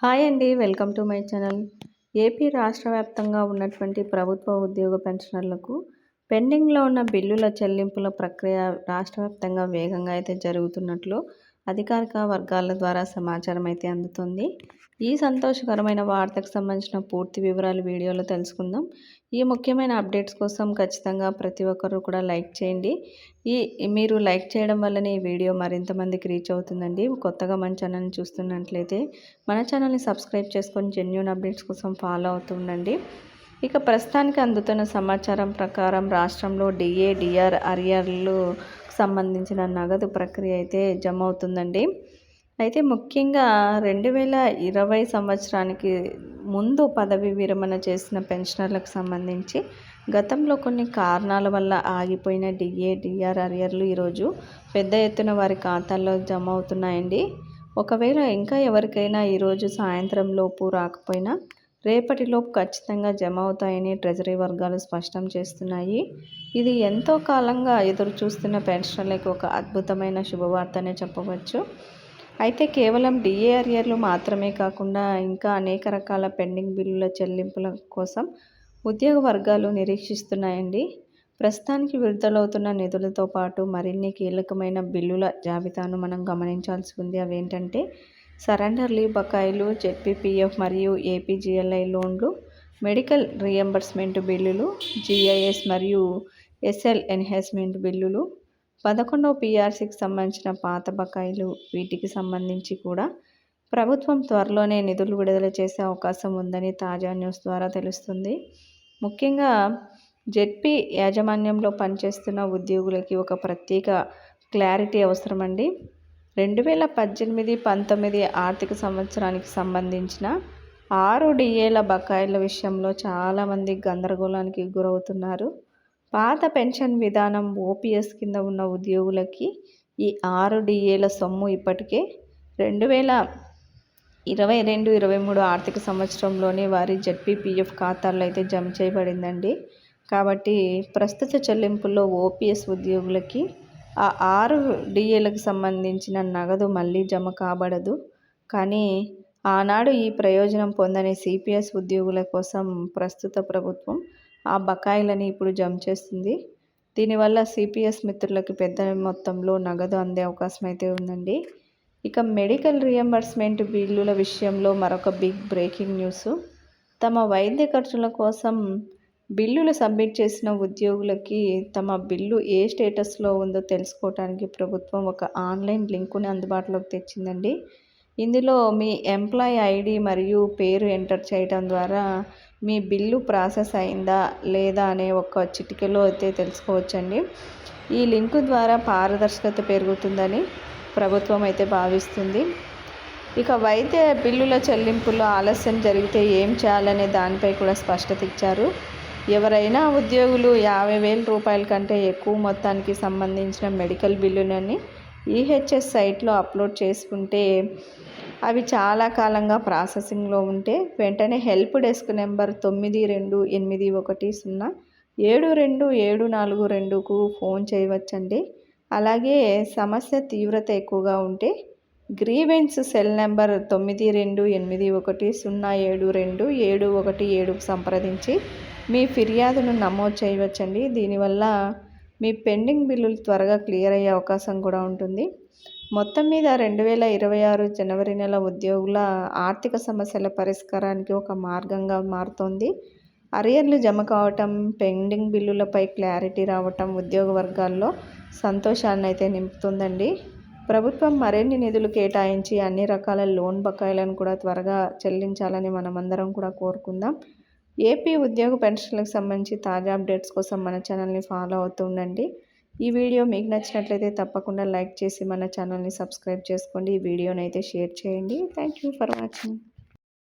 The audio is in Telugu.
హాయ్ అండి. Welcome to my channel. AP రాష్ట్ర వ్యాప్తంగా ఉన్నటువంటి ప్రభుత్వ ఉద్యోగ పెన్షనర్లకు పెండింగ్‌లో ఉన్న బిల్లుల చెల్లింపుల ప్రక్రియ రాష్ట్ర వ్యాప్తంగా వేగంగా అయితే జరుగుతున్నట్లు అధికారిక వర్గాల ద్వారా సమాచారం అయితే అందుతుంది. ఈ సంతోషకరమైన వార్తకు సంబంధించిన పూర్తి వివరాలు వీడియోలో తెలుసుకుందాం. ఈ ముఖ్యమైన అప్డేట్స్ కోసం ఖచ్చితంగా ప్రతి ఒక్కరు కూడా లైక్ చేయండి. మీరు లైక్ చేయడం వల్లనే ఈ వీడియో మరింత మందికి రీచ్ అవుతుందండి. కొత్తగా మన ఛానల్ని చూస్తున్నట్లయితే మన ఛానల్ని సబ్స్క్రైబ్ చేసుకొని జెన్యూన్ అప్డేట్స్ కోసం ఫాలో అవుతూ ఉండండి. ఇక ప్రస్తుతానికి అందుతున్న సమాచారం ప్రకారం రాష్ట్రంలో డిఏ, డిఆర్ అరియర్లు సంబంధించిన నగదు ప్రక్రియ అయితే జమ అవుతుందండి. అయితే ముఖ్యంగా 2020 సంవత్సరానికి ముందు పదవి విరమణ చేసిన పెన్షనర్లకు సంబంధించి గతంలో కొన్ని కారణాల వల్ల ఆగిపోయిన డిఏ, డిఆర్ అరియర్లు ఈరోజు పెద్ద ఎత్తున వారి ఖాతాల్లో జమ అవుతున్నాయండి. ఒకవేళ ఇంకా ఎవరికైనా ఈరోజు సాయంత్రం లోపు రాకపోయినా రేపటిలోపు ఖచ్చితంగా జమ అవుతాయని ట్రెజరీ వర్గాలు స్పష్టం చేస్తున్నాయి. ఇది ఎంతో కాలంగా ఎదురు చూస్తున్న పెన్షనర్లకు ఒక అద్భుతమైన శుభవార్తనే చెప్పవచ్చు. అయితే కేవలం డిఏ అరియర్లు మాత్రమే కాకుండా ఇంకా అనేక రకాల పెండింగ్ బిల్లుల చెల్లింపుల కోసం ఉద్యోగ వర్గాలు నిరీక్షిస్తున్నాయండి. ప్రస్తుతానికి విడుదలవుతున్న నిధులతో పాటు మరిన్ని కీలకమైన బిల్లుల జాబితాను మనం గమనించాల్సి ఉంది. అవేంటంటే సరెండర్ లీవ్ బకాయిలు, జెడ్పీపీఎఫ్ మరియు ఏపీజీఎల్ఐ లోన్లు, మెడికల్ రీయింబర్స్మెంట్ బిల్లులు, జీఐఎస్ మరియు ఎస్ఎల్ ఎన్హాన్స్మెంట్ బిల్లులు, 11వ పీఆర్సీకి సంబంధించిన పాత బకాయిలు. వీటికి సంబంధించి కూడా ప్రభుత్వం త్వరలోనే నిధులు విడుదల చేసే అవకాశం ఉందని తాజా న్యూస్ ద్వారా తెలుస్తుంది. ముఖ్యంగా జెడ్పీ యాజమాన్యంలో పనిచేస్తున్న ఉద్యోగులకి ఒక ప్రత్యేక క్లారిటీ అవసరమండి. 2018-19 ఆర్థిక సంవత్సరానికి సంబంధించిన 6 డిఏల బకాయిల విషయంలో చాలామంది గందరగోళానికి గురవుతున్నారు. పాత పెన్షన్ విధానం ఓపీఎస్ కింద ఉన్న ఉద్యోగులకి ఈ 6 డిఏల సొమ్ము ఇప్పటికే 2022-23 ఆర్థిక సంవత్సరంలోనే వారి జెడ్పీపీఎఫ్ ఖాతాల్లో అయితే జమ చేయబడిందండి. కాబట్టి ప్రస్తుత చెల్లింపుల్లో ఓపీఎస్ ఉద్యోగులకి ఆ 6 డిఏలకు సంబంధించిన నగదు మళ్ళీ జమ కాబడదు. కానీ ఆనాడు ఈ ప్రయోజనం పొందని సిపిఎస్ ఉద్యోగుల కోసం ప్రస్తుత ప్రభుత్వం ఆ బకాయిలని ఇప్పుడు జమ చేస్తుంది. దీనివల్ల సిపిఎస్ మిత్రులకి పెద్ద మొత్తంలో నగదు అందే అవకాశం అయితే ఉందండి. ఇక మెడికల్ రీయింబర్స్మెంట్ బిల్లుల విషయంలో మరొక బిగ్ బ్రేకింగ్ న్యూస్. తమ వైద్య ఖర్చుల కోసం బిల్లులు సబ్మిట్ చేసిన ఉద్యోగులకి తమ బిల్లు ఏ స్టేటస్లో ఉందో తెలుసుకోవడానికి ప్రభుత్వం ఒక ఆన్లైన్ లింకుని అందుబాటులోకి తెచ్చిందండి. ఇందులో మీ ఎంప్లాయీ ఐడి మరియు పేరు ఎంటర్ చేయడం ద్వారా మీ బిల్లు ప్రాసెస్ అయిందా లేదా అనే ఒక చిటికెలో అయితే తెలుసుకోవచ్చండి. ఈ లింకు ద్వారా పారదర్శకత పెరుగుతుందని ప్రభుత్వం అయితే భావిస్తుంది. ఇక వైద్య బిల్లుల చెల్లింపులో ఆలస్యం జరిగితే ఏం చేయాలనే దానిపై కూడా స్పష్టత ఇచ్చారు. ఎవరైనా ఉద్యోగులు 50,000 రూపాయల కంటే ఎక్కువ మొత్తానికి సంబంధించిన మెడికల్ బిల్లులని ఈహెచ్ఎస్ సైట్లో అప్లోడ్ చేసుకుంటే అవి చాలా కాలంగా ప్రాసెసింగ్లో ఉంటే వెంటనే హెల్ప్ డెస్క్ నెంబర్ 9281072742కు ఫోన్ చేయవచ్చండి. అలాగే సమస్య తీవ్రత ఎక్కువగా ఉంటే గ్రీవెన్స్ సెల్ నెంబర్ 9281072717కు సంప్రదించి మీ ఫిర్యాదును నమోదు చేయవచ్చండి. దీనివల్ల మీ పెండింగ్ బిల్లులు త్వరగా క్లియర్ అయ్యే అవకాశం కూడా ఉంటుంది. మొత్తం మీద 2026 జనవరి నెల ఉద్యోగుల ఆర్థిక సమస్యల పరిష్కారానికి ఒక మార్గంగా మారుతోంది. అరియర్లు జమ కావటం, పెండింగ్ బిల్లులపై క్లారిటీ రావటం ఉద్యోగ వర్గాల్లో సంతోషాన్ని అయితే నింపుతుందండి. ప్రభుత్వం మరిన్ని నిధులు కేటాయించి అన్ని రకాల లోన్ బకాయిలను కూడా త్వరగా చెల్లించాలని మనమందరం కూడా కోరుకుందాం. ఏపీ ఉద్యోగ పెన్షన్లకు సంబంధించి తాజా అప్డేట్స్ కోసం మన ఛానల్ని ఫాలో అవుతూ ఉండండి. ఈ వీడియో మీకు నచ్చినట్లయితే తప్పకుండా లైక్ చేసి మన ఛానల్ని సబ్స్క్రైబ్ చేసుకోండి. ఈ వీడియోని అయితే షేర్ చేయండి. Thank you for watching.